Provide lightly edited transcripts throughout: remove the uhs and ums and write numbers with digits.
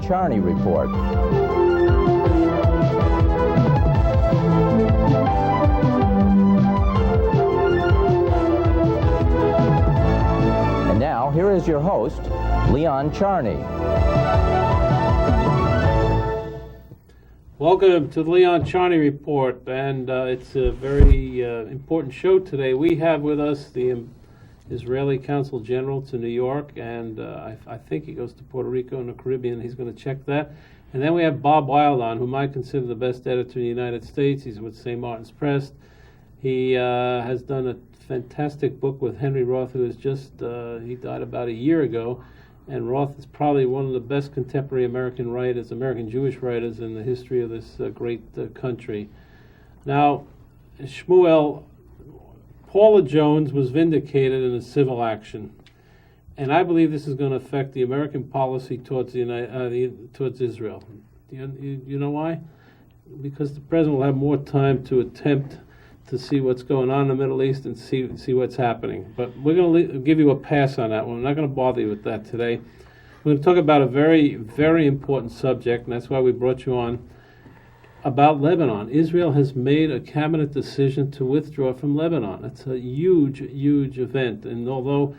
Leon Charney Report. And now, here is your host, Leon Charney. Welcome to the Leon Charney Report, and it's a very important show today. We have with us the Israeli Consul General to New York, and I think he goes to Puerto Rico and the Caribbean. He's going to check that. And then we have Bob Weil on, whom I consider the best editor in the United States. He's with St. Martin's Press. He has done a fantastic book with Henry Roth, who is just, he died about a year ago. And Roth is probably one of the best contemporary American writers, American Jewish writers in the history of this great country. Now, Shmuel, Paula Jones was vindicated in a civil action, and I believe this is going to affect the American policy towards towards Israel. You know why? Because the president will have more time to attempt to see what's going on in the Middle East and see what's happening. But we're going to give you a pass on that one. We're not going to bother you with that today. We're going to talk about a very, very important subject, and that's why we brought you on, about Lebanon. Israel has made a cabinet decision to withdraw from Lebanon. It's a huge, huge event. And although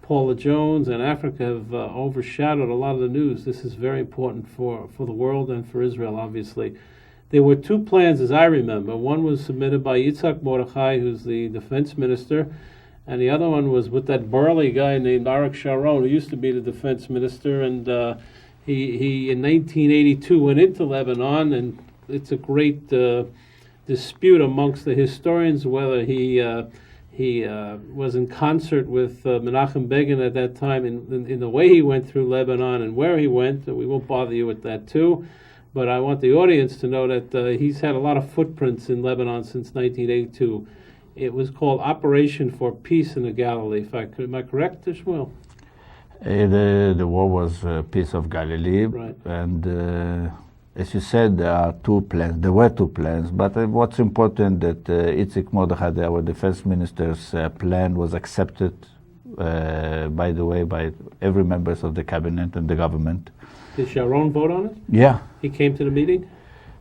Paula Jones and Africa have overshadowed a lot of the news, this is very important for the world and for Israel, obviously. There were two plans, as I remember. One was submitted by Yitzhak Mordechai, who's the defense minister, and the other one was with that burly guy named Arik Sharon, who used to be the defense minister, and he in 1982 went into Lebanon, and it's a great dispute amongst the historians whether he was in concert with Menachem Begin at that time in the way he went through Lebanon and where he went. We won't bother you with that too. But I want the audience to know that he's had a lot of footprints in Lebanon since 1982. It was called Operation for Peace in the Galilee. Am I correct, Shmuel? The war was Peace of Galilee, right. And as you said, there are two plans. There were two plans, but what's important that Yitzhak Mordechai, our defense minister's plan, was accepted, by the way, by every members of the cabinet and the government. Did Sharon vote on it? Yeah. He came to the meeting?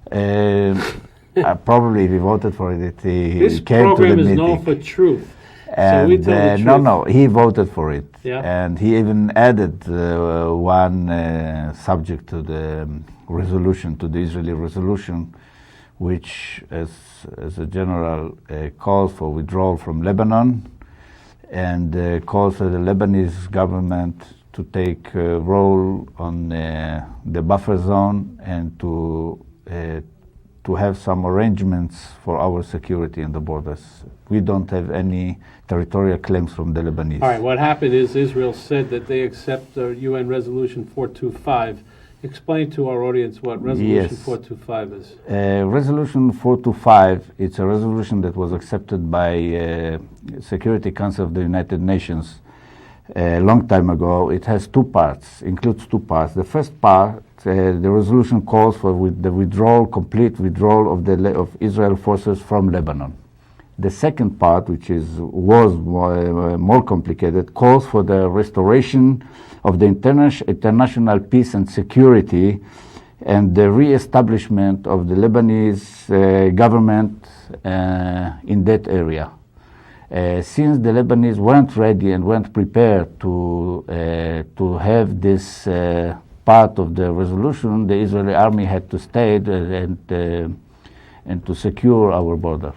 Probably if he voted for it, he this came to the meeting. This program is known for truth. And, so we tell the truth. No, he voted for it. Yeah. And he even added one subject to the resolution, to the Israeli resolution, which, as a general, calls for withdrawal from Lebanon and calls for the Lebanese government to take a role on the buffer zone and to have some arrangements for our security in the borders. We don't have any territorial claims from the Lebanese. All right, what happened is Israel said that they accept the UN Resolution 425. Explain to our audience what Resolution 425 is. Resolution 425, it's a resolution that was accepted by Security Council of the United Nations a long time ago. It has two parts, includes two parts. The first part, the resolution calls for the complete withdrawal of Israel forces from Lebanon. The second part, which was more complicated, calls for the restoration of the international peace and security and the re-establishment of the Lebanese government in that area. Since the Lebanese weren't ready and weren't prepared to have this part of the resolution, the Israeli army had to stay and to secure our border.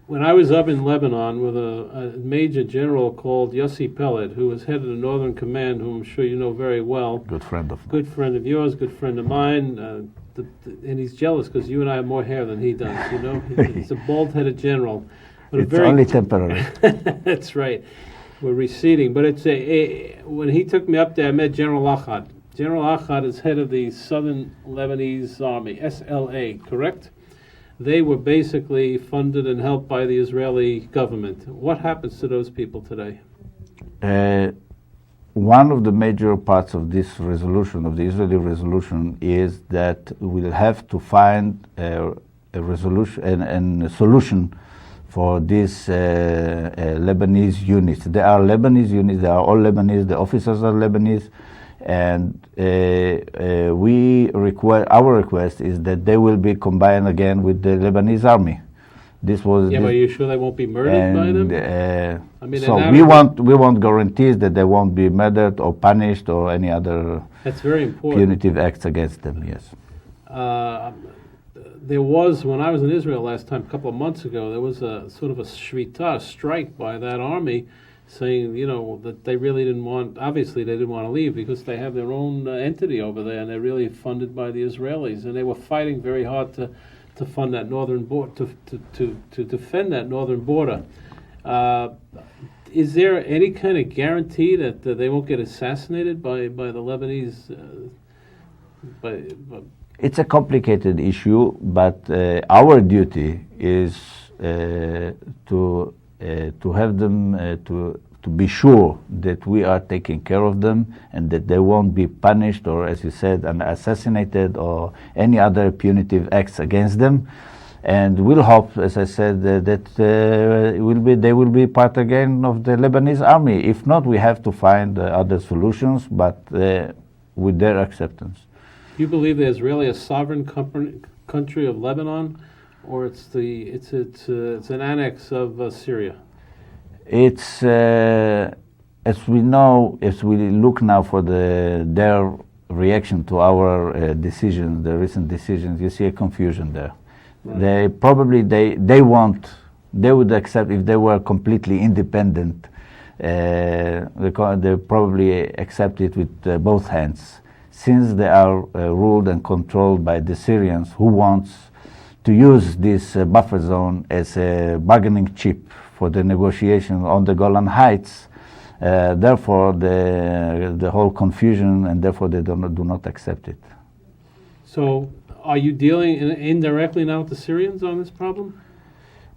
When I was up in Lebanon with a major general called Yossi Peled, who was head of the Northern Command, whom I'm sure you know very well. Good friend of mine. Good friend of yours, good friend of mine. And he's jealous because you and I have more hair than he does, you know? He's a bald-headed general. But it's only temporary. That's right. We're receding. But it's when he took me up there, I met General Achad. General Achad is head of the Southern Lebanese Army, SLA, correct? They were basically funded and helped by the Israeli government. What happens to those people today? One of the major parts of this resolution, of the Israeli resolution, is that we'll have to find a resolution and a solution for these Lebanese units. They are Lebanese units, they are all Lebanese, the officers are Lebanese, And our request is that they will be combined again with the Lebanese army. This was Yeah, but are you sure they won't be murdered by them? I mean, so we want guarantees that they won't be murdered or punished or any other that's very important. punitive acts against them. Yes. There was, when I was in Israel last time, a couple of months ago, there was a sort of a shvita, strike by that army, saying, you know, that they really didn't want, obviously they didn't want to leave because they have their own entity over there and they're really funded by the Israelis, and they were fighting very hard to fund that northern border, to defend that northern border. Is there any kind of guarantee that they won't get assassinated by the Lebanese? It's a complicated issue, but our duty is to have them to be sure that we are taking care of them and that they won't be punished or, as you said, assassinated or any other punitive acts against them. And we'll hope, as I said, that they will be part again of the Lebanese army. If not, we have to find other solutions, but with their acceptance. Do you believe there's really a sovereign country of Lebanon, or it's an annex of Syria? It's as we know, as we look now for their reaction to our decisions, the recent decisions, you see a confusion there. Right. They would accept if they were completely independent. They probably accept it with both hands, since they are ruled and controlled by the Syrians, who wants to use this buffer zone as a bargaining chip for the negotiation on the Golan Heights. Therefore, the whole confusion, and therefore they do not accept it. So, are you dealing indirectly now with the Syrians on this problem?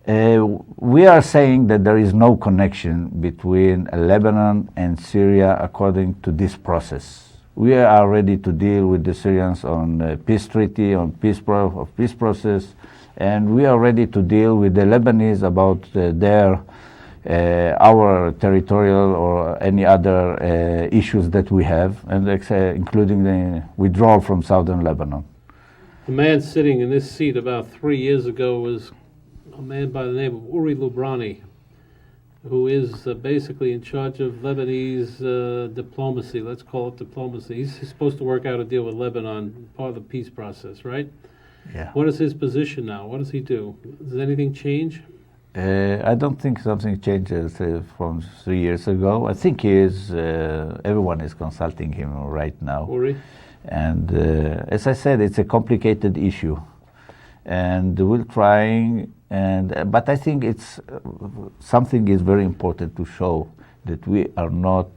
We are saying that there is no connection between Lebanon and Syria according to this process. We are ready to deal with the Syrians on peace treaty, on peace process, and we are ready to deal with the Lebanese about our territorial or any other issues that we have, and including the withdrawal from southern Lebanon. The man sitting in this seat about 3 years ago was a man by the name of Uri Lubrani, who is basically in charge of Lebanese diplomacy. Let's call it diplomacy. He's supposed to work out a deal with Lebanon, part of the peace process, right? Yeah. What is his position now? What does he do? Does anything change? I don't think something changes from 3 years ago. I think everyone is consulting him right now. Uri? And as I said, it's a complicated issue. And we're trying, but I think it's something is very important to show that we are not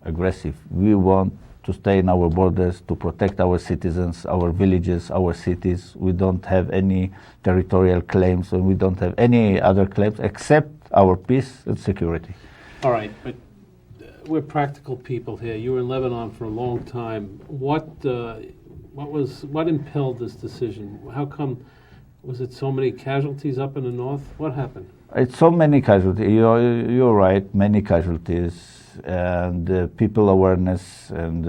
aggressive. We want to stay in our borders, to protect our citizens, our villages, our cities. We don't have any territorial claims, and we don't have any other claims except our peace and security. All right, but we're practical people here. You were in Lebanon for a long time. What impelled this decision? How come? Was it so many casualties up in the north? What happened? It's so many casualties. You're right, many casualties, and people awareness, and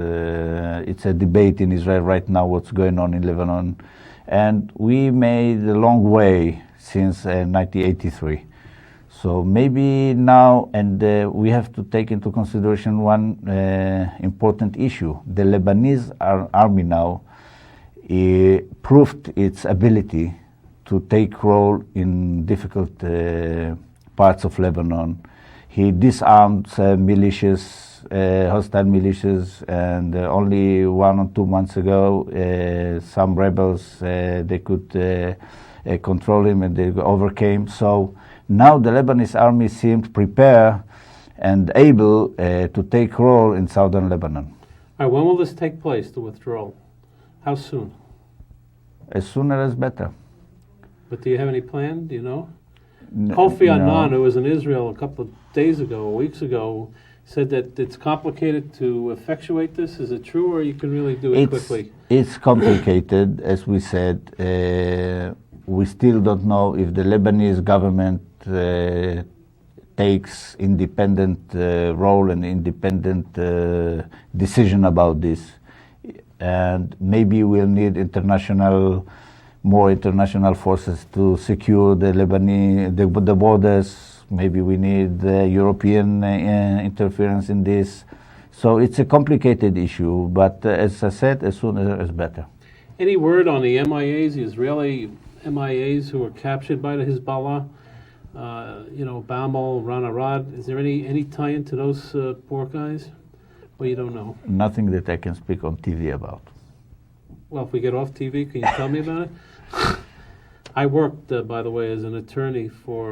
it's a debate in Israel right now what's going on in Lebanon. And we made a long way since 1983. So maybe now, and we have to take into consideration one important issue. The Lebanese army now proved its ability to take role in difficult parts of Lebanon. He disarmed militias, hostile militias, and only 1 or 2 months ago, some rebels, they could control him and they overcame. So now the Lebanese army seemed prepared and able to take role in southern Lebanon. All right, when will this take place, the withdrawal? How soon? As sooner as better. But do you have any plan? Do you know? Kofi Annan, who was in Israel a couple of days ago, weeks ago, said that it's complicated to effectuate this. Is it true, or you can really do it quickly? It's complicated, as we said. We still don't know if the Lebanese government takes independent role and independent decision about this. And maybe we'll need more international forces to secure the Lebanese, the borders. Maybe we need European interference in this. So it's a complicated issue, but as I said, as sooner is better. Any word on the MIAs, the Israeli MIAs who were captured by the Hezbollah? Baumel, Ran Arad. Is there any tie-in to those poor guys? Well, you don't know. Nothing that I can speak on TV about. Well, if we get off TV, can you tell me about it? I worked, by the way, as an attorney for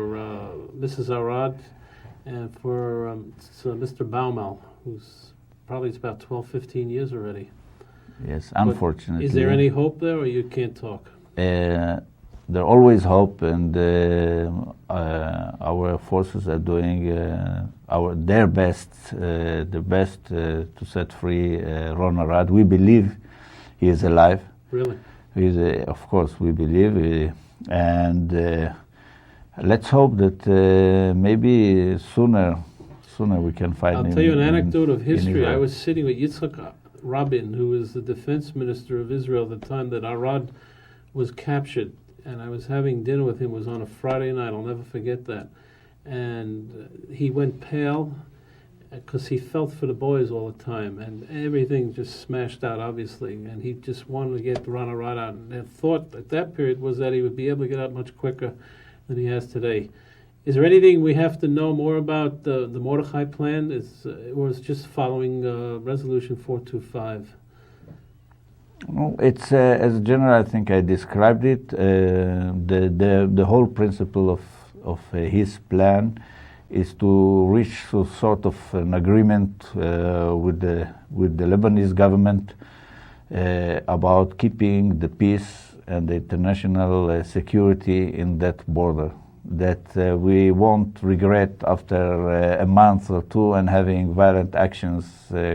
Mrs. Arad and for Mr. Baumel, who's probably it's about 12, 15 years already. Yes, unfortunately. But is there any hope there, or you can't talk? There's always hope, and our forces are doing their best to set free Ron Arad. We believe he is alive. Really? Of course, we believe, and let's hope that maybe sooner we can find him. I'll tell you an anecdote of history. I was sitting with Yitzhak Rabin, who was the defense minister of Israel at the time that Arad was captured. And I was having dinner with him. It was on a Friday night. I'll never forget that. And he went pale because he felt for the boys all the time. And everything just smashed out, obviously. And he just wanted to get Ron Arad out. And the thought at that period was that he would be able to get out much quicker than he has today. Is there anything we have to know more about the Mordechai plan? Or is it just following Resolution 425? No, it's as general. I think I described it. The whole principle of his plan is to reach some sort of an agreement with the Lebanese government about keeping the peace and the international security in that border. That we won't regret after a month or two and having violent actions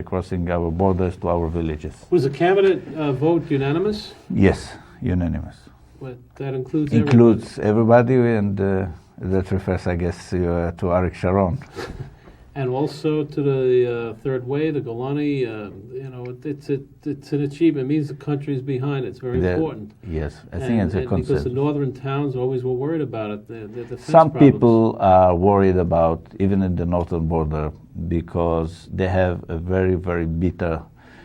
crossing our borders to our villages. Was the cabinet vote unanimous? Yes, unanimous. But that includes everybody, and that refers, I guess, to Arik Sharon. And also to the Third Way, the Golani. It's an achievement. It means the country is behind it. It's very important. Yes, I think it's a concept. Because the northern towns always were worried about it. The defense Some problems. people are worried about, even in the northern border, because they have a very, very bitter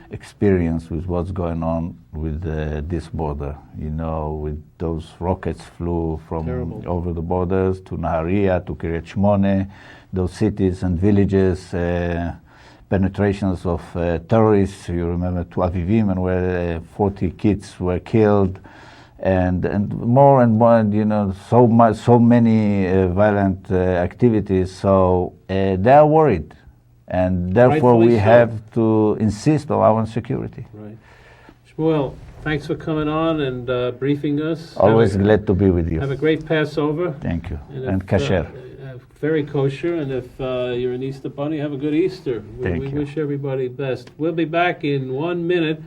experience with what's going on with this border. With those rockets flew from over the borders to Nahariya, to Kiryat Shmone, those cities and villages, penetrations of terrorists. You remember to Avivim, and where 40 kids were killed, and more, so many violent activities. So they are worried, and therefore we have to insist on our security. Right. Shmuel, thanks for coming on and briefing us. Always glad to be with you. Have a great Passover. Thank you. And kasher. Very kosher, and if you're an Easter bunny, have a good Easter. We wish everybody best. We'll be back in 1 minute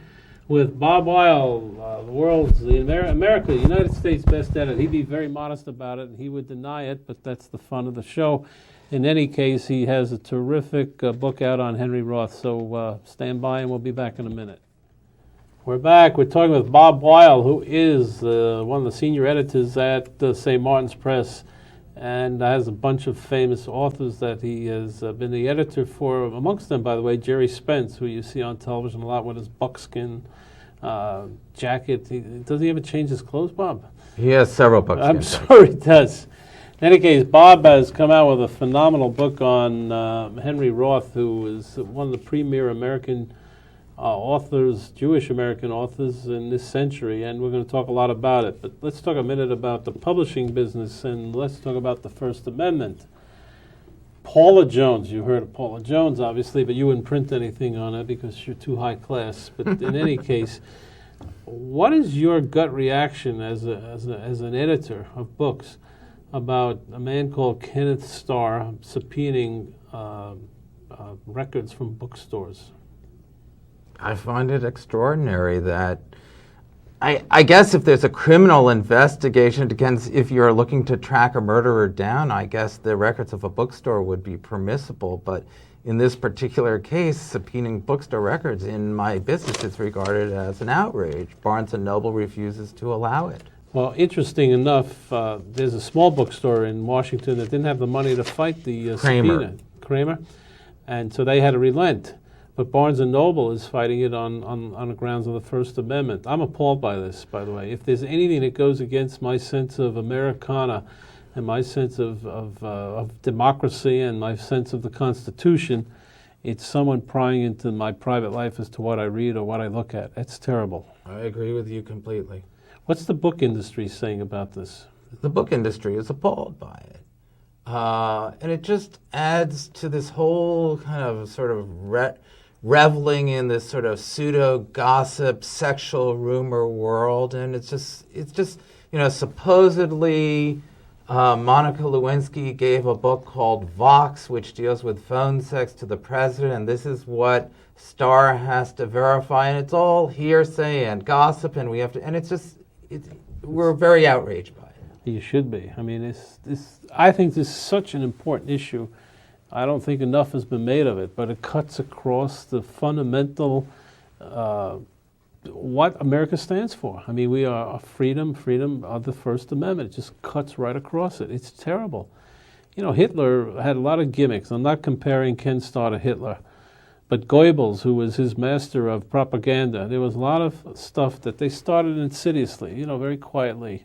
with Bob Weil, the United States best editor. He'd be very modest about it, and he would deny it, but that's the fun of the show. In any case, he has a terrific book out on Henry Roth, so stand by, and we'll be back in a minute. We're back. We're talking with Bob Weil, who is one of the senior editors at St. Martin's Press, and has a bunch of famous authors that he has been the editor for. Amongst them, by the way, Jerry Spence, who you see on television a lot with his buckskin jacket. Does he ever change his clothes, Bob? He has several buckskin I'm sure he does. In any case, Bob has come out with a phenomenal book on Henry Roth, who is one of the premier American authors, Jewish American authors in this century, and we're going to talk a lot about it. But let's talk a minute about the publishing business, and let's talk about the First Amendment. Paula Jones, you heard of Paula Jones, obviously, but you wouldn't print anything on it because you're too high class. But in any case, what is your gut reaction as an editor of books about a man called Kenneth Starr subpoenaing records from bookstores? I find it extraordinary that I guess if there's a criminal investigation against, if you're looking to track a murderer down, I guess the records of a bookstore would be permissible. But in this particular case, subpoenaing bookstore records in my business is regarded as an outrage. Barnes & Noble refuses to allow it. Well, interesting enough, there's a small bookstore in Washington that didn't have the money to fight the subpoena. Kramer. And so they had to relent. But Barnes & Noble is fighting it on the grounds of the First Amendment. I'm appalled by this, by the way. If there's anything that goes against my sense of Americana and my sense of democracy and my sense of the Constitution, it's someone prying into my private life as to what I read or what I look at. It's terrible. I agree with you completely. What's the book industry saying about this? The book industry is appalled by it. And it just adds to this whole kind of sort of reveling in this sort of pseudo-gossip, sexual rumor world. And it's just supposedly Monica Lewinsky gave a book called Vox, which deals with phone sex to the president, and this is what Starr has to verify, and it's all hearsay and gossip, and we're very outraged by it. You should be. I mean, I think this is such an important issue. I don't think enough has been made of it, but it cuts across the fundamental what America stands for. I mean, we are freedom of the First Amendment. It just cuts right across it. It's terrible. You know, Hitler had a lot of gimmicks. I'm not comparing Ken Starr to Hitler, but Goebbels, who was his master of propaganda, there was a lot of stuff that they started insidiously, very quietly.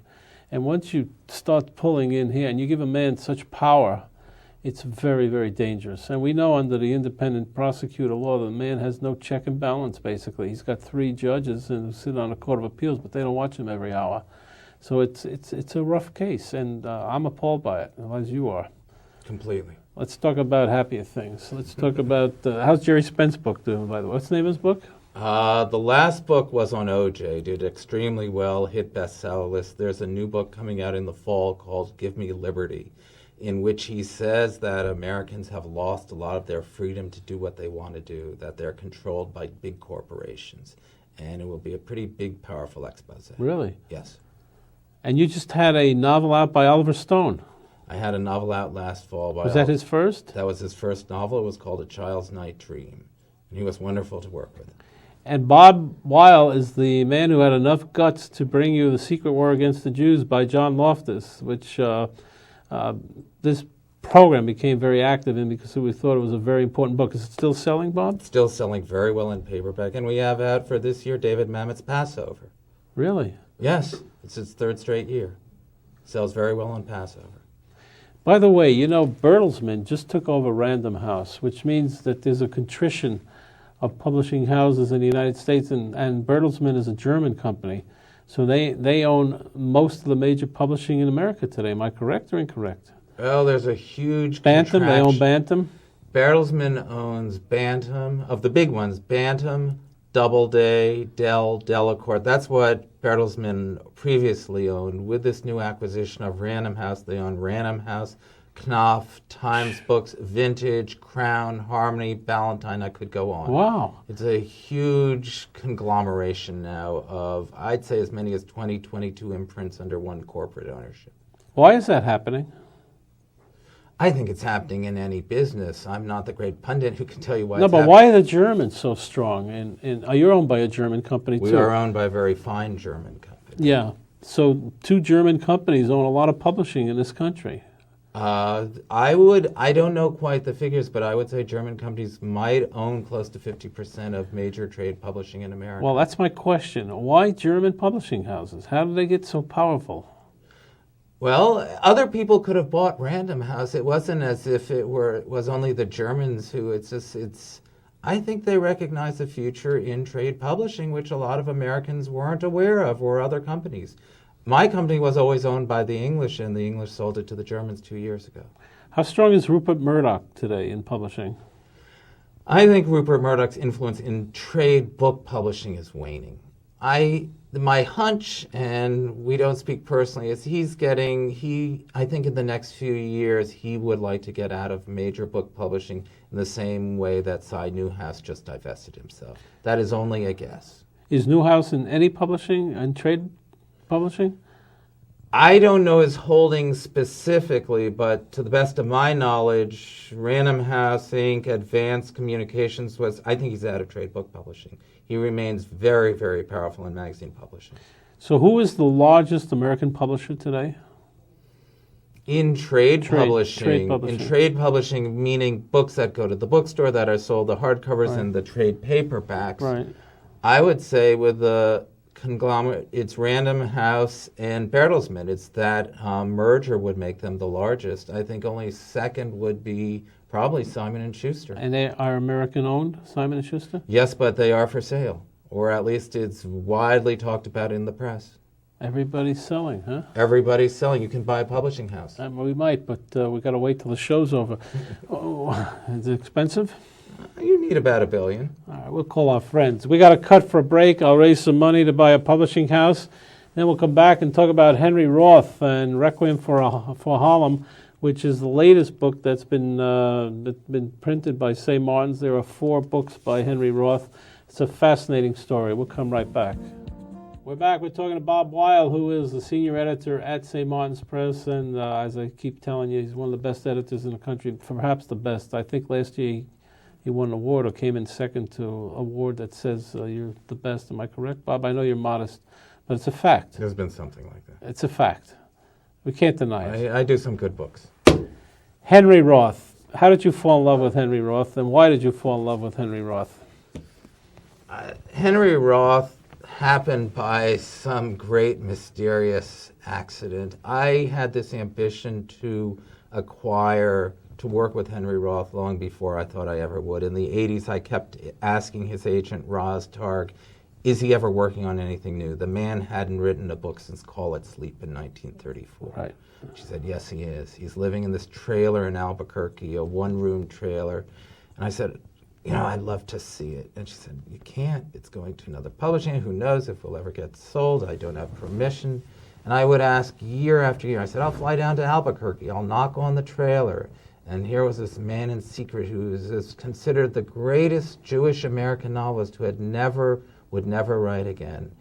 And once you start pulling in here and you give a man such power, it's very, very dangerous. And we know under the independent prosecutor law, the man has no check and balance, basically. He's got 3 judges who sit on a court of appeals, but they don't watch him every hour. So it's a rough case, and I'm appalled by it, as you are. Completely. Let's talk about happier things. Let's talk about, how's Jerry Spence's book doing, by the way? What's the name of his book? The last book was on OJ, did extremely well, hit bestseller list. There's a new book coming out in the fall called Give Me Liberty, in which he says that Americans have lost a lot of their freedom to do what they want to do, that they're controlled by big corporations. And it will be a pretty big, powerful expose. Really? Yes. And you just had a novel out by Oliver Stone. I had a novel out last fall by Was that his first? That was his first novel. It was called A Child's Night Dream. And he was wonderful to work with. And Bob Weil is the man who had enough guts to bring you The Secret War Against the Jews by John Loftus, which this program became very active in because we thought it was a very important book. Is it still selling, Bob? It's still selling very well in paperback. And we have out for this year David Mamet's Passover. Really? Yes. It's its 3rd straight year. Sells very well on Passover. By the way, Bertelsmann just took over Random House, which means that there's a contrition of publishing houses in the United States, and Bertelsmann is a German company. So they own most of the major publishing in America today. Am I correct or incorrect? Well, there's a huge Bantam, they own Bantam? Bertelsmann owns Bantam, of the big ones, Bantam, Doubleday, Dell, Delacorte. That's what Bertelsmann previously owned. With this new acquisition of Random House, they own Random House, Knopf, Times Books, Vintage, Crown, Harmony, Ballantine. I could go on. Wow. It's a huge conglomeration now of, I'd say, as many as 20, 22 imprints under one corporate ownership. Why is that happening? I think it's happening in any business. I'm not the great pundit who can tell you why. No, but why are the Germans so strong? And you're owned by a German company, too. We are owned by a very fine German company. Yeah. So 2 German companies own a lot of publishing in this country. I don't know quite the figures, but I would say German companies might own close to 50% of major trade publishing in America. Well, that's my question. Why German publishing houses? How did they get so powerful? Well, other people could have bought Random House. It wasn't as if it was only the Germans who, I think they recognize the future in trade publishing, which a lot of Americans weren't aware of, or other companies. My company was always owned by the English, and the English sold it to the Germans 2 years ago. How strong is Rupert Murdoch today in publishing? I think Rupert Murdoch's influence in trade book publishing is waning. My hunch, and we don't speak personally, is I think in the next few years, he would like to get out of major book publishing in the same way that Cy Newhouse just divested himself. That is only a guess. Is Newhouse in any publishing and trade publishing? I don't know his holdings specifically, but to the best of my knowledge, Random House Inc., Advanced Communications I think he's out of trade book publishing. He remains very, very powerful in magazine publishing. So who is the largest American publisher today? In trade publishing. In trade publishing, meaning books that go to the bookstore that are sold, the hardcovers and the trade paperbacks. Right. I would say with the conglomerate, it's Random House and Bertelsmann. It's that merger would make them the largest. I think only second would be probably Simon & Schuster. And they are American-owned, Simon & Schuster? Yes, but they are for sale, or at least it's widely talked about in the press. Everybody's selling, huh? Everybody's selling. You can buy a publishing house. We might, but we got to wait till the show's over. Is it expensive? You need about $1 billion. All right, we'll call our friends. We got to cut for a break. I'll raise some money to buy a publishing house. Then we'll come back and talk about Henry Roth and Requiem for Harlem, which is the latest book that's been printed by St. Martin's. There are 4 books by Henry Roth. It's a fascinating story. We'll come right back. We're back. We're talking to Bob Weil, who is the senior editor at St. Martin's Press, and as I keep telling you, he's one of the best editors in the country, perhaps the best. I think last year he won an award or came in second to an award that says you're the best. Am I correct, Bob? I know you're modest, but it's a fact. There's been something like that. It's a fact. We can't deny it. I do some good books. Henry Roth. How did you fall in love with Henry Roth, and why did you fall in love with Henry Roth? Henry Roth happened by some great mysterious accident. I had this ambition to work with Henry Roth long before I thought I ever would. In the 80s, I kept asking his agent, Roz Targ, is he ever working on anything new? The man hadn't written a book since Call It Sleep in 1934. Right. She said, yes, he is. He's living in this trailer in Albuquerque, a one-room trailer. And I said, I'd love to see it. And she said, you can't. It's going to another publishing. Who knows if it'll ever get sold? I don't have permission. And I would ask year after year. I said, I'll fly down to Albuquerque. I'll knock on the trailer. And here was this man in secret who is considered the greatest Jewish American novelist who would never write again.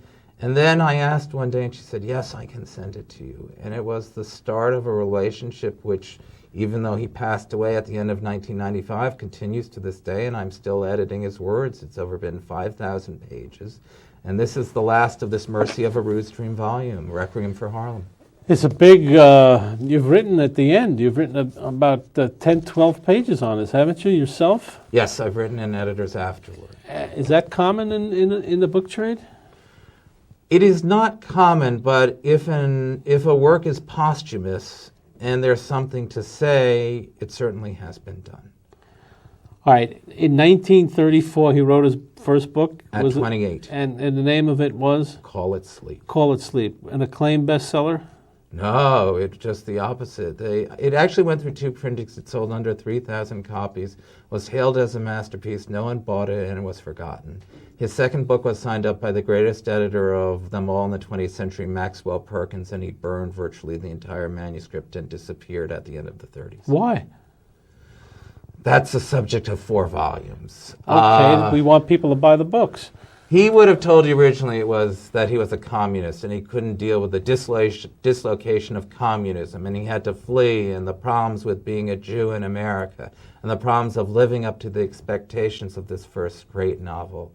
And then I asked one day, and she said, yes, I can send it to you. And it was the start of a relationship which, even though he passed away at the end of 1995, continues to this day, and I'm still editing his words. It's been 5,000 pages. And this is the last of this Mercy of a Rude Stream volume, Requiem for Harlem. It's a big, you've written at the end, you've written about 10, 12 pages on this, haven't you, yourself? Yes, I've written in editors afterward. Is that common in the book trade? It is not common, but if a work is posthumous and there's something to say, it certainly has been done. All right. In 1934, he wrote his first book. At 28. And the name of it was? Call It Sleep. Call It Sleep. An acclaimed bestseller? No, it's just the opposite. It actually went through 2 printings. It sold under 3,000 copies, was hailed as a masterpiece. No one bought it, and it was forgotten. His second book was signed up by the greatest editor of them all in the 20th century, Maxwell Perkins, and he burned virtually the entire manuscript and disappeared at the end of the 30s. Why? That's the subject of 4 volumes. Okay, we want people to buy the books. He would have told you originally that he was a communist and he couldn't deal with the dislocation of communism, and he had to flee, and the problems with being a Jew in America and the problems of living up to the expectations of this first great novel.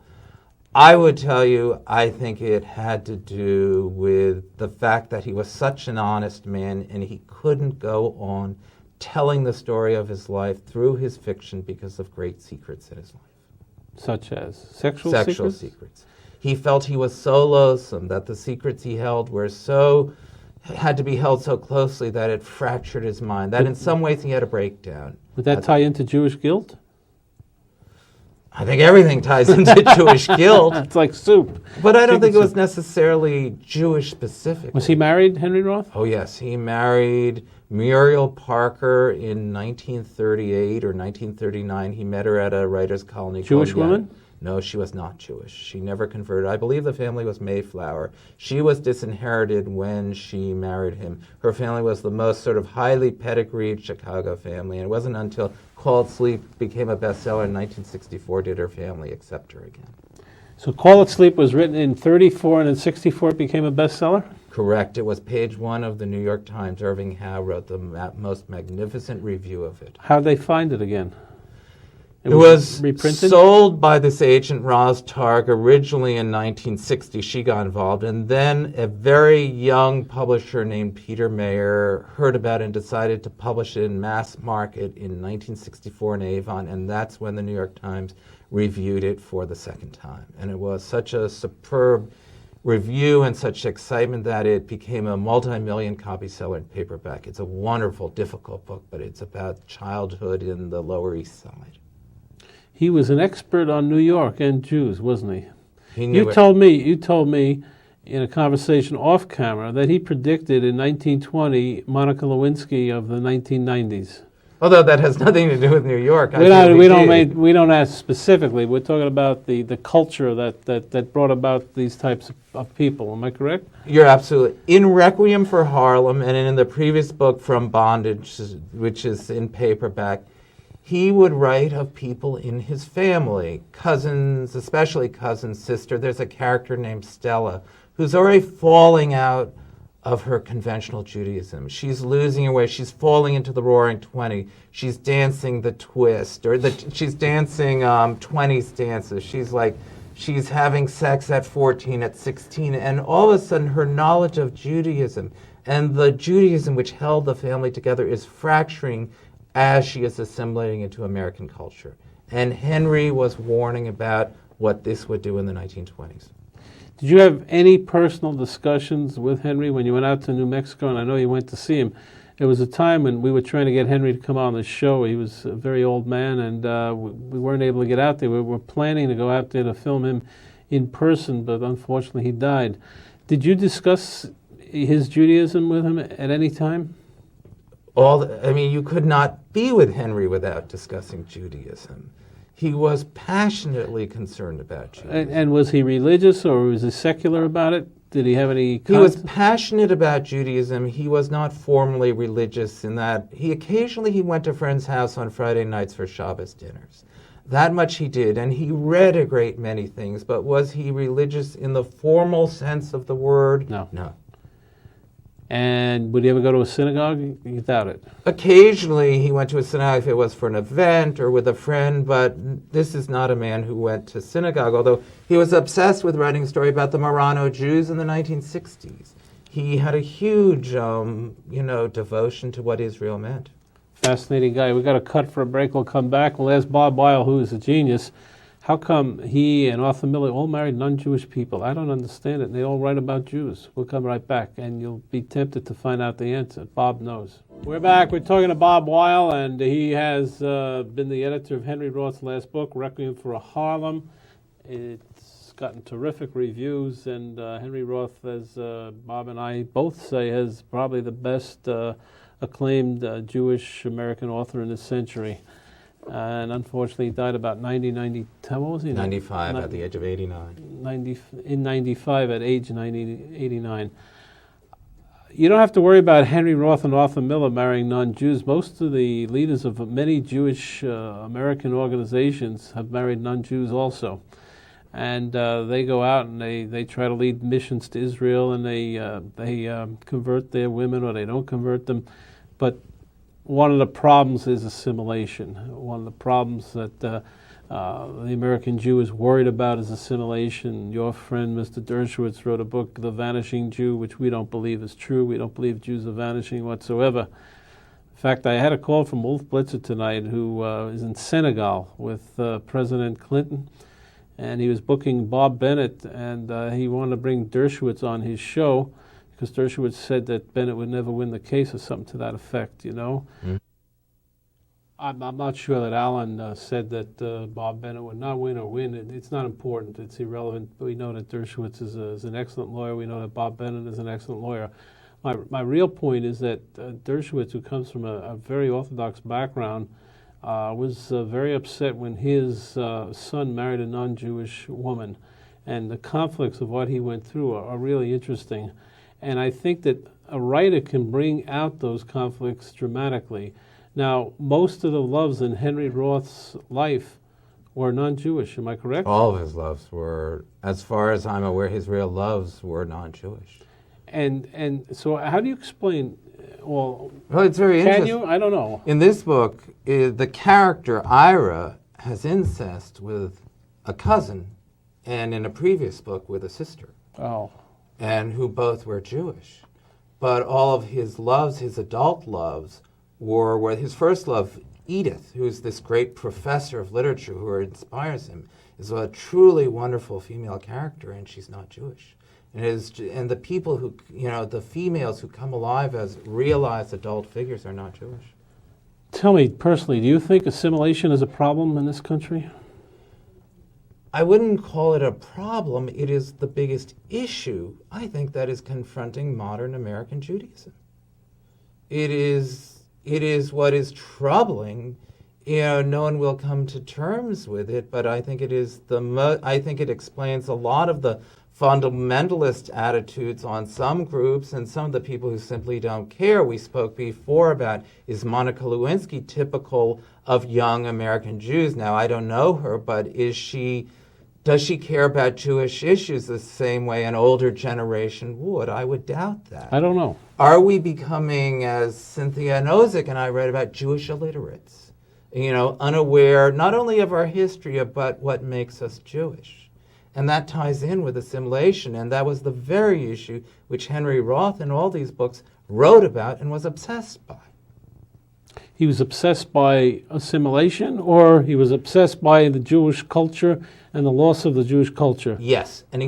I would tell you, I think it had to do with the fact that he was such an honest man and he couldn't go on telling the story of his life through his fiction because of great secrets in his life. Such as sexual secrets. He felt he was so loathsome that the secrets he held had to be held so closely that it fractured his mind, that in some ways he had a breakdown. Would that tie into Jewish guilt? I think everything ties into Jewish guilt. It's like soup. But I don't think it was necessarily Jewish specific. Was he married, Henry Roth? Oh, yes. He married Muriel Parker in 1938 or 1939. He met her at a writer's colony. Jewish woman? No, she was not Jewish. She never converted. I believe the family was Mayflower. She was disinherited when she married him. Her family was the most sort of highly pedigreed Chicago family, and it wasn't until Call It Sleep became a bestseller in 1964 did her family accept her again. So Call It Sleep was written in 34, and in 64 it became a bestseller? Correct. It was page 1 of the New York Times. Irving Howe wrote the most magnificent review of it. How'd they find it again? It was reprinted? sold by this agent, Roz Targ, originally in 1960. She got involved. And then a very young publisher named Peter Mayer heard about it and decided to publish it in mass market in 1964 in Avon. And that's when the New York Times reviewed it for the second time. And it was such a superb review and such excitement that it became a multi-million copy seller in paperback. It's a wonderful, difficult book, but it's about childhood in the Lower East Side. He was an expert on New York and Jews, wasn't he? He knew You told me in a conversation off camera that he predicted in 1920 Monica Lewinsky of the 1990s. Although that has nothing to do with New York. We don't ask specifically. We're talking about the culture that brought about these types of people. Am I correct? You're absolutely. In Requiem for Harlem and in the previous book, From Bondage, which is in paperback, he would write of people in his family, cousins, especially cousin's sister. There's a character named Stella who's already falling out of her conventional Judaism. She's losing her way. She's falling into the Roaring 20. She's dancing the twist, or she's dancing 20s dances. She's having sex at 14, at 16, and all of a sudden her knowledge of Judaism and the Judaism which held the family together is fracturing as she is assimilating into American culture. And Henry was warning about what this would do in the 1920s. Did you have any personal discussions with Henry when you went out to New Mexico? And I know you went to see him. It was a time when we were trying to get Henry to come on the show. He was a very old man, and we weren't able to get out there. We were planning to go out there to film him in person, but unfortunately he died. Did you discuss his Judaism with him at any time? You could not be with Henry without discussing Judaism. He was passionately concerned about Judaism. And was he religious, or was he secular about it? Did he have any He was passionate about Judaism. He was not formally religious in that he went to a friend's house on Friday nights for Shabbos dinners. That much he did, and he read a great many things, but was he religious in the formal sense of the word? No. No. And would he ever go to a synagogue? You doubt it. Occasionally he went to a synagogue if it was for an event or with a friend, but this is not a man who went to synagogue, although he was obsessed with writing a story about the Marrano Jews in the 1960s. He had a huge, devotion to what Israel meant. Fascinating guy. We've got a cut for a break. We'll come back. We'll ask Bob Weil, who is a genius, how come he and Arthur Miller all married non-Jewish people? I don't understand it. They all write about Jews. We'll come right back, and you'll be tempted to find out the answer. Bob knows. We're back. We're talking to Bob Weil, and he has been the editor of Henry Roth's last book, Requiem for a Harlem. It's gotten terrific reviews, and Henry Roth, as Bob and I both say, has probably the best acclaimed Jewish American author in this century. And unfortunately, he died about 90, what was he? 95 at the age of 89. 95 at age 89. You don't have to worry about Henry Roth and Arthur Miller marrying non-Jews. Most of the leaders of many Jewish American organizations have married non-Jews also. And they go out and they try to lead missions to Israel, and they convert their women, or they don't convert them. But one of the problems is assimilation. One of the problems that the American Jew is worried about is assimilation. Your friend, Mr. Dershowitz, wrote a book, The Vanishing Jew, which we don't believe is true. We don't believe Jews are vanishing whatsoever. In fact, I had a call from Wolf Blitzer tonight, who is in Senegal with President Clinton, and he was booking Bob Bennett, and he wanted to bring Dershowitz on his show, because Dershowitz said that Bennett would never win the case or something to that effect, Mm. I'm not sure that Alan said that Bob Bennett would not win or win. It's not important. It's irrelevant. We know that Dershowitz is an excellent lawyer. We know that Bob Bennett is an excellent lawyer. My real point is that Dershowitz, who comes from a very Orthodox background, was very upset when his son married a non-Jewish woman. And the conflicts of what he went through are really interesting. And I think that a writer can bring out those conflicts dramatically. Now, most of the loves in Henry Roth's life were non-Jewish. Am I correct? All of his loves were, as far as I'm aware, his real loves were non-Jewish. And so how do you explain, Well, it's very can interesting. you? I don't know. In this book, the character Ira has incest with a cousin, and in a previous book with a sister, Oh. and who both were Jewish. But all of his loves, his adult loves, were his first love, Edith, who's this great professor of literature who inspires him, is a truly wonderful female character, and she's not Jewish. And the people who, the females who come alive as realized adult figures are not Jewish. Tell me personally, do you think assimilation is a problem in this country? I wouldn't call it a problem. It is the biggest issue, I think, that is confronting modern American Judaism. It is what is troubling. No one will come to terms with it, but I think I think it explains a lot of the fundamentalist attitudes on some groups and some of the people who simply don't care. We spoke before about, is Monica Lewinsky typical of young American Jews? Now, I don't know her, but does she care about Jewish issues the same way an older generation would? I would doubt that. I don't know. Are we becoming, as Cynthia Nozick and I read about, Jewish illiterates? Unaware not only of our history, but what makes us Jewish. And that ties in with assimilation, and that was the very issue which Henry Roth in all these books wrote about and was obsessed by. He was obsessed by assimilation, or he was obsessed by the Jewish culture and the loss of the Jewish culture? Yes, and he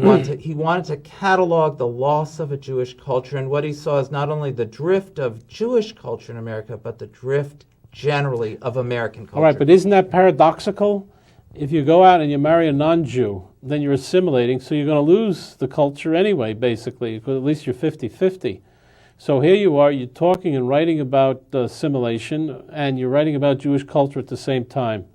wanted to catalog the loss of a Jewish culture, and what he saw is not only the drift of Jewish culture in America, but the drift generally of American culture. All right, but isn't that paradoxical? If you go out and you marry a non-Jew, then you're assimilating, so you're going to lose the culture anyway, basically, because at least you're 50-50. So here you are, you're talking and writing about assimilation, and you're writing about Jewish culture at the same time.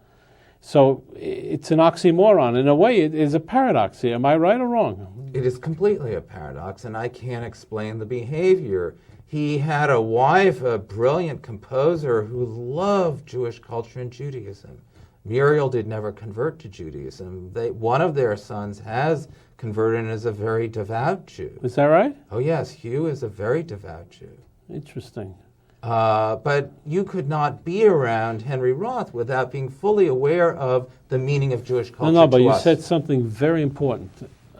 So it's an oxymoron. In a way, it is a paradox here. Am I right or wrong? It is completely a paradox, and I can't explain the behavior. He had a wife, a brilliant composer, who loved Jewish culture and Judaism. Muriel did never convert to Judaism. One of their sons has converted and is a very devout Jew. Is that right? Oh yes, Hugh is a very devout Jew. Interesting. But you could not be around Henry Roth without being fully aware of the meaning of Jewish culture. No, but to you us. said something very important.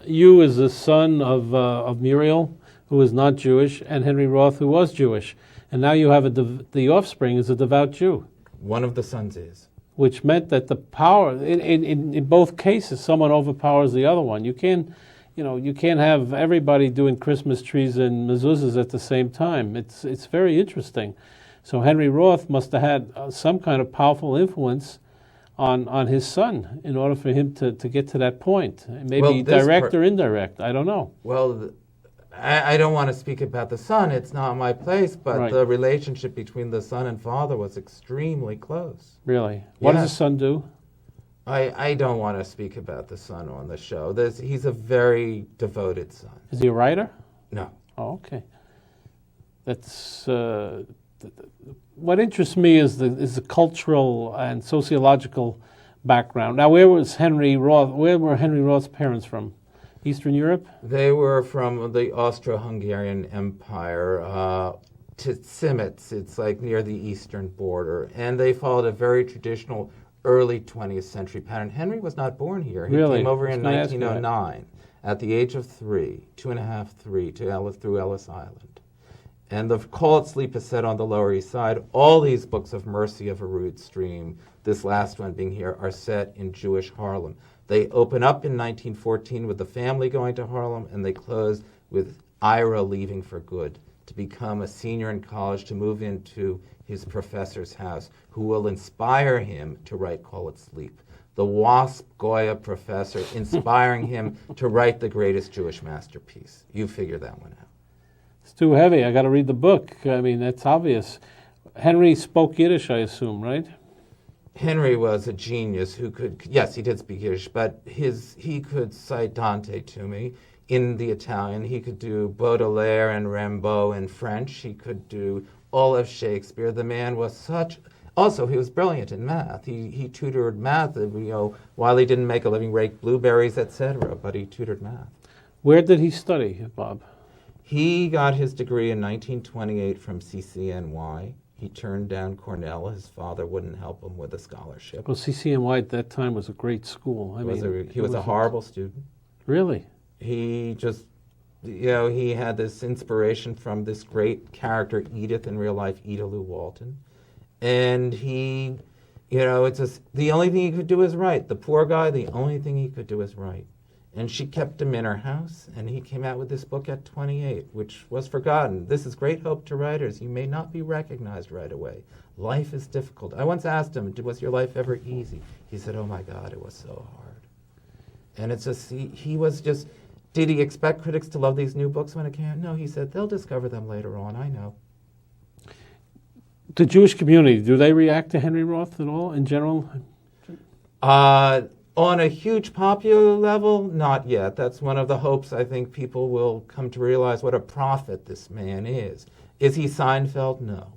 You is the son of Muriel, who is not Jewish, and Henry Roth, who was Jewish. And now you have the offspring is a devout Jew. One of the sons is. Which meant that the power, in both cases, someone overpowers the other one. You can't have everybody doing Christmas trees and mezuzahs at the same time. It's very interesting. So Henry Roth must have had some kind of powerful influence on his son in order for him to get to that point. Maybe direct or indirect. I don't know. Well, I don't want to speak about the son. It's not my place. But Right. the relationship between the son and father was extremely close. Really? What does Yes. his son do? I don't want to speak about the son on the show. He's a very devoted son. Is he a writer? No. Oh, okay. That's what interests me is the cultural and sociological background. Now, where were Henry Roth's parents from? Eastern Europe? They were from the Austro-Hungarian Empire to Simitz. It's like near the eastern border. And they followed a very traditional early 20th century pattern. Henry was not born here. He Really? came over in I was gonna ask you that. 1909 at the age of 2.5, 3, through Ellis Island. And the Call It Sleep is set on the Lower East Side. All these books of Mercy of a Rude Stream, this last one being here, are set in Jewish Harlem. They open up in 1914 with the family going to Harlem, and they close with Ira leaving for good to become a senior in college, to move into his professor's house, who will inspire him to write Call It Sleep. The WASP Goya professor inspiring him to write the greatest Jewish masterpiece. You figure that one out. It's too heavy. I got to read the book. I mean, that's obvious. Henry spoke Yiddish, I assume, right? Henry was a genius who could, yes, he did speak Yiddish, but he could cite Dante to me in the Italian. He could do Baudelaire and Rimbaud in French. He could do all of Shakespeare. The man was such Also, he was brilliant in math. He tutored math, while he didn't make a living, raked blueberries, etc., but he tutored math. Where did he study, Bob? He got his degree in 1928 from CCNY. He turned down Cornell. His father wouldn't help him with a scholarship. Well, CCNY at that time was a great school. He was a horrible student. Really? He just, he had this inspiration from this great character, Edith, in real life, Ida Lou Walton. And he, it's just, the only thing he could do is write. The poor guy, the only thing he could do is write. And she kept him in her house, and he came out with this book at 28, which was forgotten. This is great hope to writers. You may not be recognized right away. Life is difficult. I once asked him, was your life ever easy? He said, oh my God, it was so hard. And it's just, he was just, did he expect critics to love these new books when it came out? No, he said, they'll discover them later on, I know. The Jewish community, do they react to Henry Roth at all, in general? On a huge popular level, not yet. That's one of the hopes I think people will come to realize what a prophet this man is. Is he Seinfeld? No.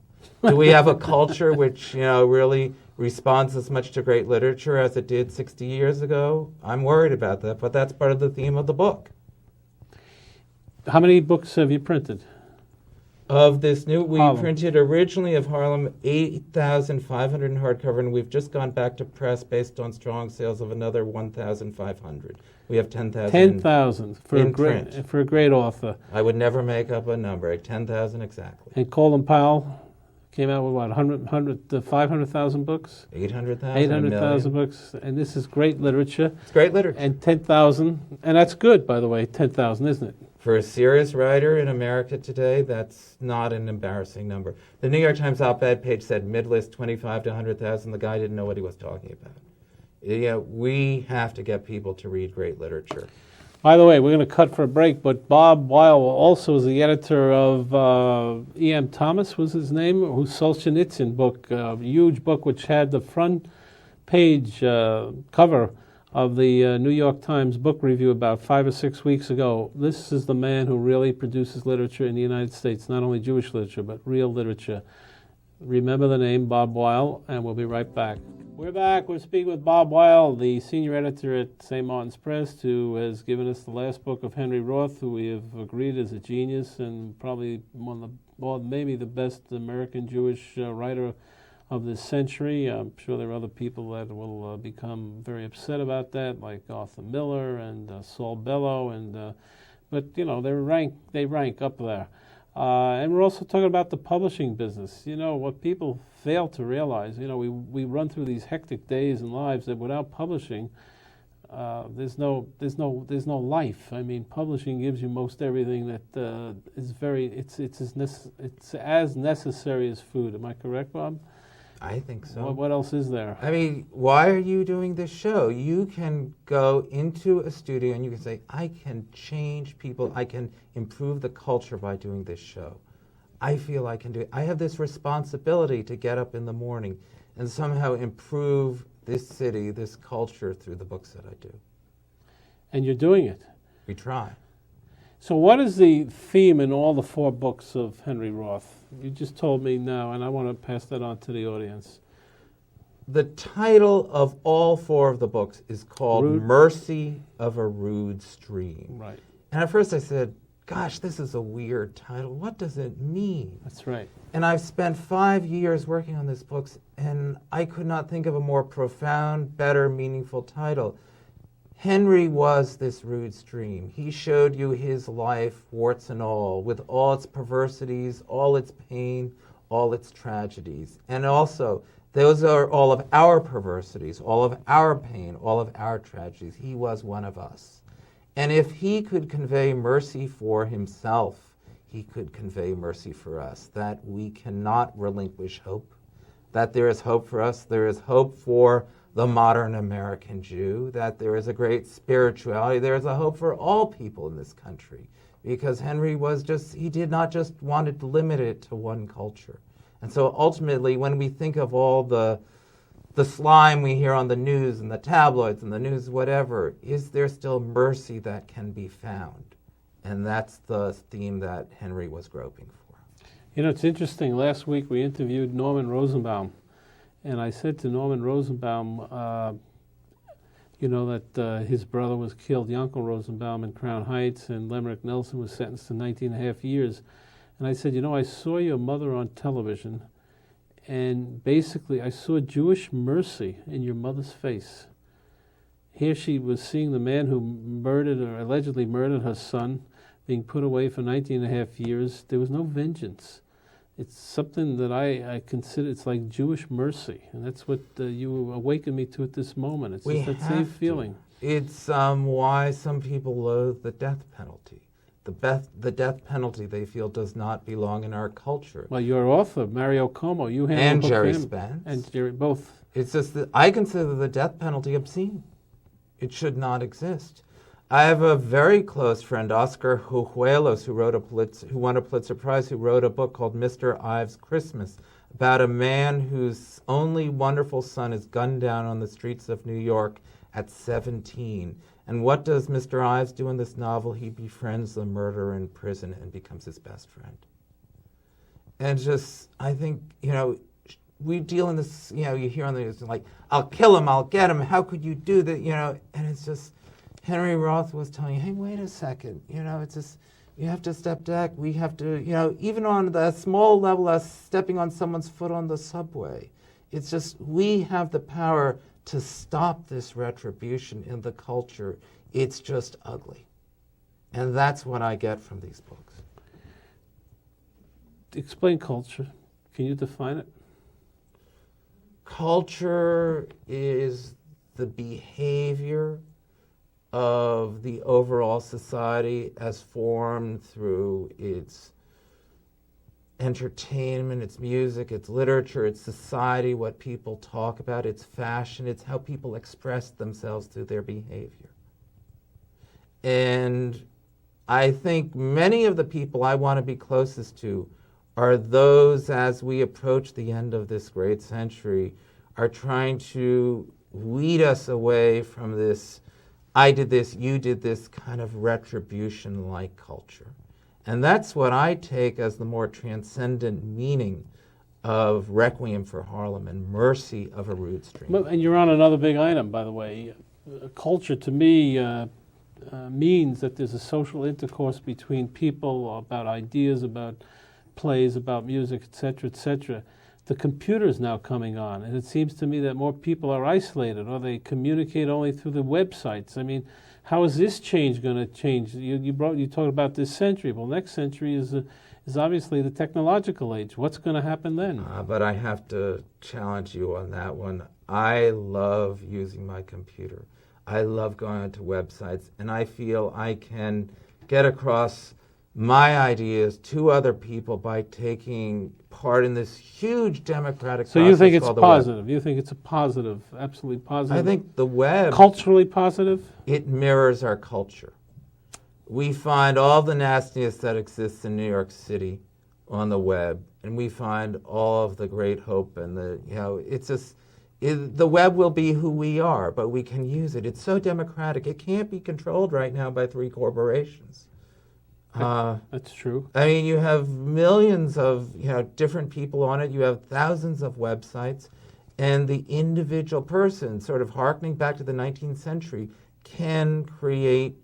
Do we have a culture which, really responds as much to great literature as it did 60 years ago? I'm worried about that, but that's part of the theme of the book. How many books have you printed? Of this new, we Harlem. printed originally of Harlem 8,500 in hardcover, and we've just gone back to press based on strong sales of another 1,500. We have 10,000. 10,000 for in a great print. for a great author. I would never make up a number. 10,000 exactly. And Colin Powell came out with what, 500,000 books? 800,000. 800,000 books, and this is great literature. It's great literature. And 10,000, and that's good, by the way, 10,000, isn't it? For a serious writer in America today, that's not an embarrassing number. The New York Times op-ed page said mid-list 25 to 100,000. The guy didn't know what he was talking about. We have to get people to read great literature. By the way, we're going to cut for a break, but Bob Weil also is the editor of E.M. Thomas, was his name, whose Solzhenitsyn book, a huge book which had the front page cover of the New York Times book review about 5 or 6 weeks ago. This is the man who really produces literature in the United States, not only Jewish literature, but real literature. Remember the name, Bob Weil, and we'll be right back. We're back. We're speaking with Bob Weil, the senior editor at St. Martin's Press, who has given us the last book of Henry Roth, who we have agreed is a genius and probably maybe the best American Jewish writer of this century. I'm sure there are other people that will become very upset about that, like Arthur Miller and Saul Bellow, but they rank up there. And we're also talking about the publishing business. What people fail to realize. We run through these hectic days and lives that without publishing, there's no life. I mean, publishing gives you most everything that is it's as necessary as food. Am I correct, Bob? I think so. What else is there? I mean, why are you doing this show? You can go into a studio and you can say, I can change people. I can improve the culture by doing this show. I feel I can do it. I have this responsibility to get up in the morning and somehow improve this city, this culture through the books that I do. And you're doing it. We try. So what is the theme in all the 4 books of Henry Roth? You just told me now, and I want to pass that on to the audience. The title of all 4 of the books is called Mercy of a Rude Stream. Right. And at first I said, gosh, this is a weird title. What does it mean? That's right. And I've spent 5 years working on this book, and I could not think of a more profound, better, meaningful title. Henry was this rude stream. He showed you his life, warts and all, with all its perversities, all its pain, all its tragedies. And also, those are all of our perversities, all of our pain, all of our tragedies. He was one of us. And if he could convey mercy for himself, he could convey mercy for us, that we cannot relinquish hope, that there is hope for us, there is hope for the modern American Jew, that there is a great spirituality, there is a hope for all people in this country, because Henry he did not just want to limit it to one culture. And so ultimately, when we think of all the slime we hear on the news and the tabloids and the news whatever, is there still mercy that can be found? And that's the theme that Henry was groping for. It's interesting. Last week we interviewed Norman Rosenbaum, And I said to Norman Rosenbaum, that his brother was killed, Yankel Rosenbaum, in Crown Heights, and Lemerick Nelson was sentenced to 19 and a half years. And I said, I saw your mother on television, and basically I saw Jewish mercy in your mother's face. Here she was seeing the man who murdered or allegedly murdered her son being put away for 19 and a half years. There was no vengeance. It's something that I consider, it's like Jewish mercy, and that's what you awakened me to at this moment. It's just that same feeling. It's why some people loathe the death penalty. The death penalty, they feel, does not belong in our culture. Well, your author, Mario Como, you handled and both Jerry him Spence. and Jerry, both. It's just that I consider the death penalty obscene. It should not exist. I have a very close friend, Oscar Hujuelos, who won a Pulitzer Prize, who wrote a book called Mr. Ives' Christmas, about a man whose only wonderful son is gunned down on the streets of New York at 17. And what does Mr. Ives do in this novel? He befriends the murderer in prison and becomes his best friend. And just, I think, we deal in this, you hear on the news, like, I'll kill him, I'll get him, how could you do that, and it's just, Henry Roth was telling you, hey, wait a second, it's just, you have to step back, we have to, even on the small level as stepping on someone's foot on the subway, it's just, we have the power to stop this retribution in the culture. It's just ugly. And that's what I get from these books. Explain culture. Can you define it? Culture is the behavior of the overall society as formed through its entertainment, its music, its literature, its society, what people talk about, its fashion, it's how people express themselves through their behavior. And I think many of the people I want to be closest to are those, as we approach the end of this great century, are trying to weed us away from this, I did this, you did this kind of retribution-like culture. And that's what I take as the more transcendent meaning of Requiem for Harlem and Mercy of a Rude Stream. And you're on another big item, by the way. Culture, to me, means that there's a social intercourse between people about ideas, about plays, about music, etc., etc. The computer is now coming on, and it seems to me that more people are isolated, or they communicate only through the websites. I mean, how is this change going to change? You talked about this century. Well, next century is obviously the technological age. What's going to happen then? But I have to challenge you on that one. I love using my computer. I love going onto websites, and I feel I can get across my ideas to other people by taking part in this huge democratic process. So you think it's called the positive? web. You think it's a positive, absolutely positive? I think the web, culturally positive? it mirrors our culture. We find all the nastiness that exists in New York City on the web, and we find all of the great hope and it's just, the web will be who we are, but we can use it. It's so democratic. It can't be controlled right now by 3 corporations. That's true. I mean, you have millions of different people on it. You have thousands of websites, and the individual person, sort of hearkening back to the 19th century, can create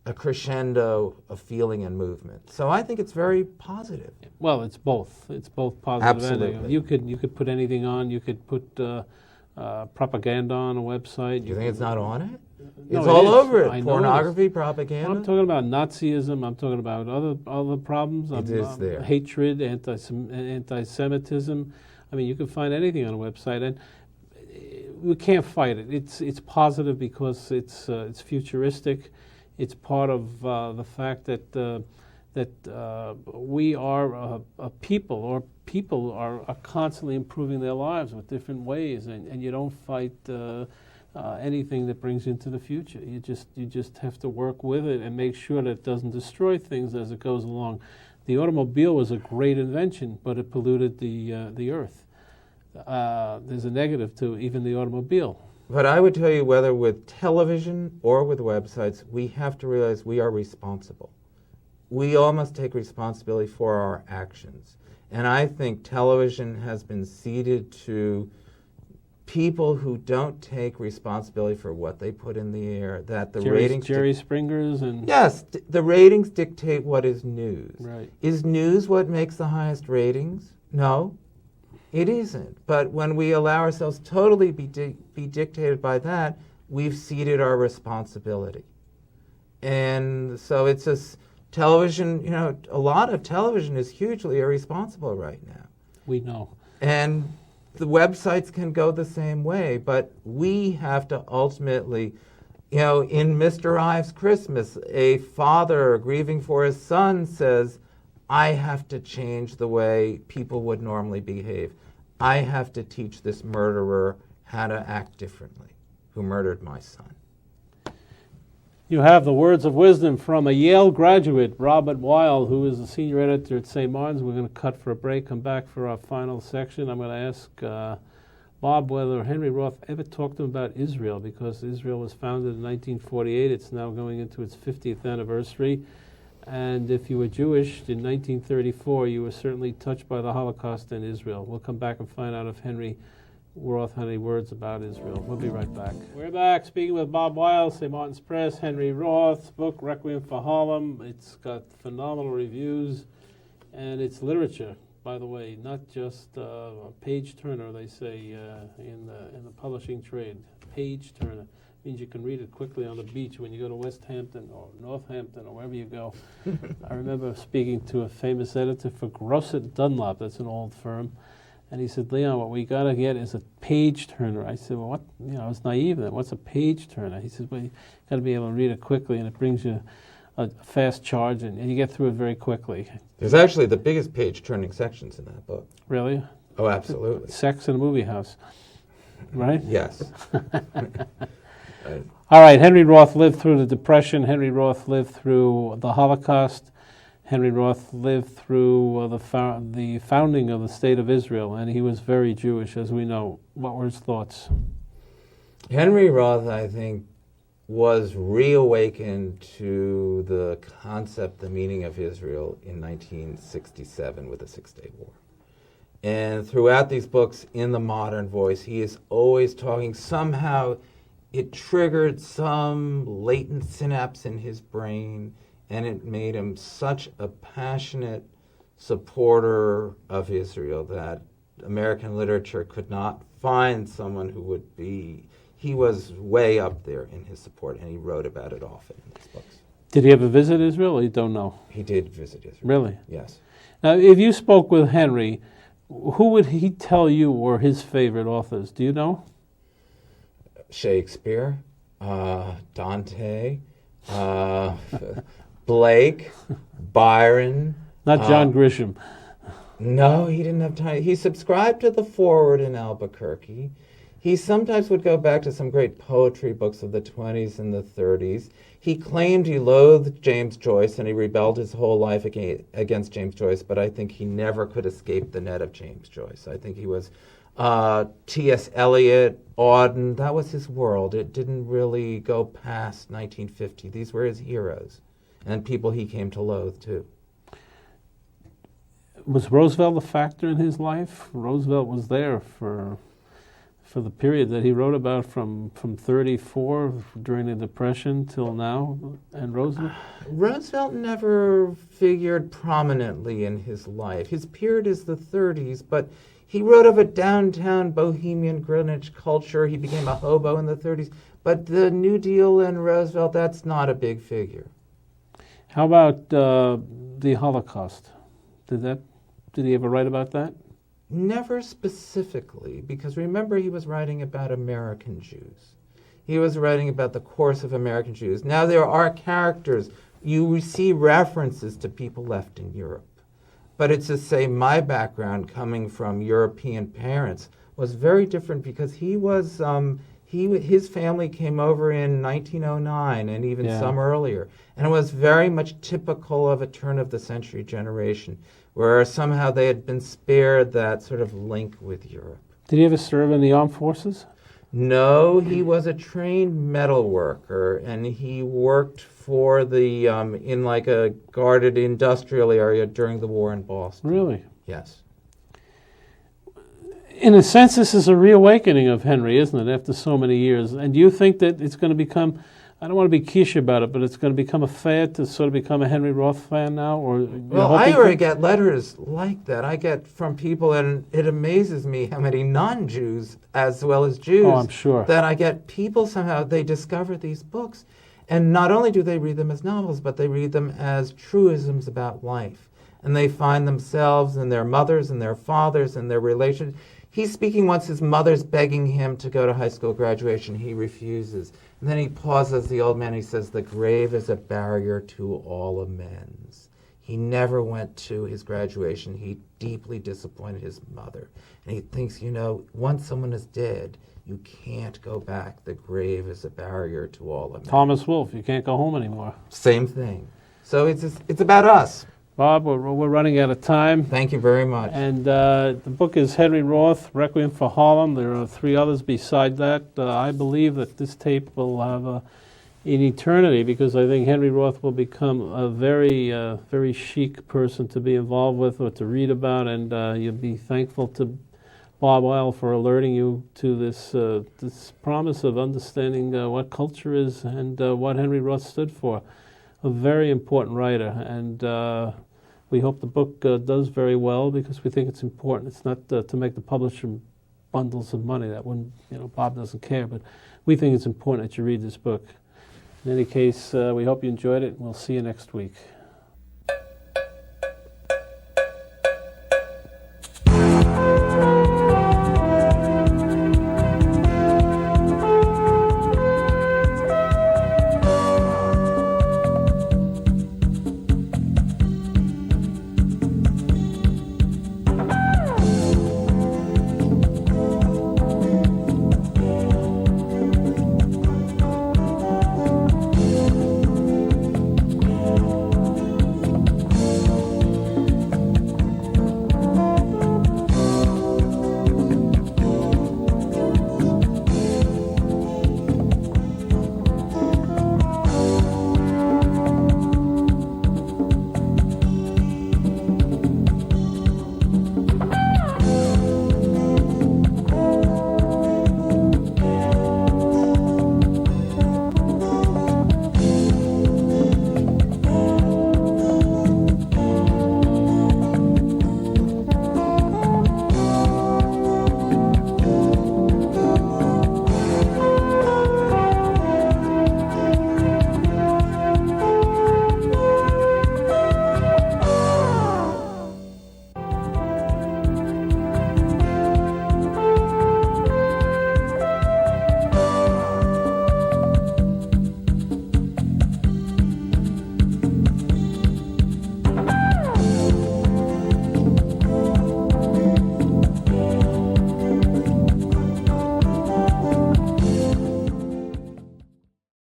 a crescendo of feeling and movement. So I think it's very positive. Well, it's both. It's both positive and Absolutely. negative. You could put anything on. You could put propaganda on a website. You think it's not on it? No, It's it all is. over I it. know Pornography, it is. propaganda. I'm talking about Nazism. I'm talking about other problems. It is there. Hatred, anti-Semitism. I mean, you can find anything on a website, and we can't fight it. It's positive because it's futuristic. It's part of the fact that we are a people, or people are constantly improving their lives with different ways, and you don't fight anything that brings you into the future. You just have to work with it and make sure that it doesn't destroy things as it goes along. The automobile was a great invention, but it polluted the earth. There's a negative to even the automobile. But I would tell you, whether with television or with websites, we have to realize we are responsible. We all must take responsibility for our actions. And I think television has been ceded to people who don't take responsibility for what they put in the air, that the ratings... Jerry Springers and... Yes, the ratings dictate what is news. Right. Is news what makes the highest ratings? No, it isn't. But when we allow ourselves totally be dictated by that, we've ceded our responsibility. And so it's just television, a lot of television is hugely irresponsible right now. We know. And the websites can go the same way, but we have to ultimately, in Mr. Ives' Christmas, a father grieving for his son says, I have to change the way people would normally behave. I have to teach this murderer how to act differently, who murdered my son. You have the words of wisdom from a Yale graduate, Robert Weil, who is the senior editor at St. Martin's. We're going to cut for a break, come back for our final section. I'm going to ask Bob whether Henry Roth ever talked to him about Israel, because Israel was founded in 1948. It's now going into its 50th anniversary. And if you were Jewish in 1934, you were certainly touched by the Holocaust in Israel. We'll come back and find out if Henry Roth had any words about Israel. We'll be right back. We're back speaking with Bob Weil, St. Martin's Press, Henry Roth's book, Requiem for Harlem. It's got phenomenal reviews, and it's literature, by the way, not just a page-turner, they say in the publishing trade. Page-turner means you can read it quickly on the beach when you go to West Hampton or Northampton or wherever you go. I remember speaking to a famous editor for Grosset Dunlop, that's an old firm, and he said, Leon, what we got to get is a page-turner. I said, well, what? I was naive then. What's a page-turner? He said, well, you got to be able to read it quickly, and it brings you a fast charge, and you get through it very quickly. There's actually the biggest page-turning sections in that book. Really? Oh, absolutely. Sex in a movie house, right? Yes. All right, Henry Roth lived through the Depression. Henry Roth lived through the Holocaust. Henry Roth lived through the founding of the State of Israel, and he was very Jewish, as we know. What were his thoughts? Henry Roth, I think, was reawakened to the concept, the meaning of Israel in 1967 with the Six-Day War. And throughout these books, in the modern voice, he is always talking. Somehow it triggered some latent synapse in his brain, and it made him such a passionate supporter of Israel that American literature could not find someone who would be. He was way up there in his support, and he wrote about it often in his books. Did he ever visit Israel, or you don't know? He did visit Israel. Really? Yes. Now, if you spoke with Henry, who would he tell you were his favorite authors? Do you know? Shakespeare, Dante, Blake, Byron. Not John Grisham. No, he didn't have time. He subscribed to the Forward in Albuquerque. He sometimes would go back to some great poetry books of the 20s and the 30s. He claimed he loathed James Joyce, and he rebelled his whole life against James Joyce, but I think he never could escape the net of James Joyce. I think he was T.S. Eliot, Auden. That was his world. It didn't really go past 1950. These were his heroes, and people he came to loathe, too. Was Roosevelt a factor in his life? Roosevelt was there for the period that he wrote about from 34 during the Depression till now, and Roosevelt never figured prominently in his life. His period is the 30s, but he wrote of a downtown bohemian Greenwich culture. He became a hobo in the 30s, but the New Deal and Roosevelt, that's not a big figure. How about the Holocaust? Did he ever write about that? Never specifically, because remember, he was writing about American Jews. He was writing about the course of American Jews. Now, there are characters. You see references to people left in Europe. But it's to say my background coming from European parents was very different, because he was his family came over in 1909 and even some earlier. And it was very much typical of a turn-of-the-century generation, where somehow they had been spared that sort of link with Europe. Did he ever serve in the armed forces? No, he was a trained metal worker, and he worked for the in like a guarded industrial area during the war in Boston. Really? Yes. in a sense, this is a reawakening of Henry, isn't it, after so many years? And do you think that it's going to become, I don't want to be quiche about it, but it's going to become a fad to sort of become a Henry Roth fan now? Or well, I already get letters like that. I get from people, and it amazes me how many non-Jews, as well as Jews, I'm sure, that I get people somehow, they discover these books. And not only do they read them as novels, but they read them as truisms about life. And they find themselves and their mothers and their fathers and their relations. He's speaking once, his mother's begging him to go to high school graduation. He refuses. And then he pauses, the old man, he says, the grave is a barrier to all amends. He never went to his graduation. He deeply disappointed his mother. And he thinks, once someone is dead, you can't go back. The grave is a barrier to all amends. Thomas Wolfe, you can't go home anymore. Same thing. So it's about us. Bob, we're running out of time. Thank you very much. And the book is Henry Roth, Requiem for Harlem. There are 3 others beside that. I believe that this tape will have an eternity, because I think Henry Roth will become a very, very chic person to be involved with or to read about, and you'll be thankful to Bob Weil for alerting you to this promise of understanding what culture is and what Henry Roth stood for. A very important writer, and we hope the book does very well, because we think it's important. It's not to make the publisher bundles of money. That wouldn't, Bob doesn't care, but we think it's important that you read this book. In any case, we hope you enjoyed it, and we'll see you next week.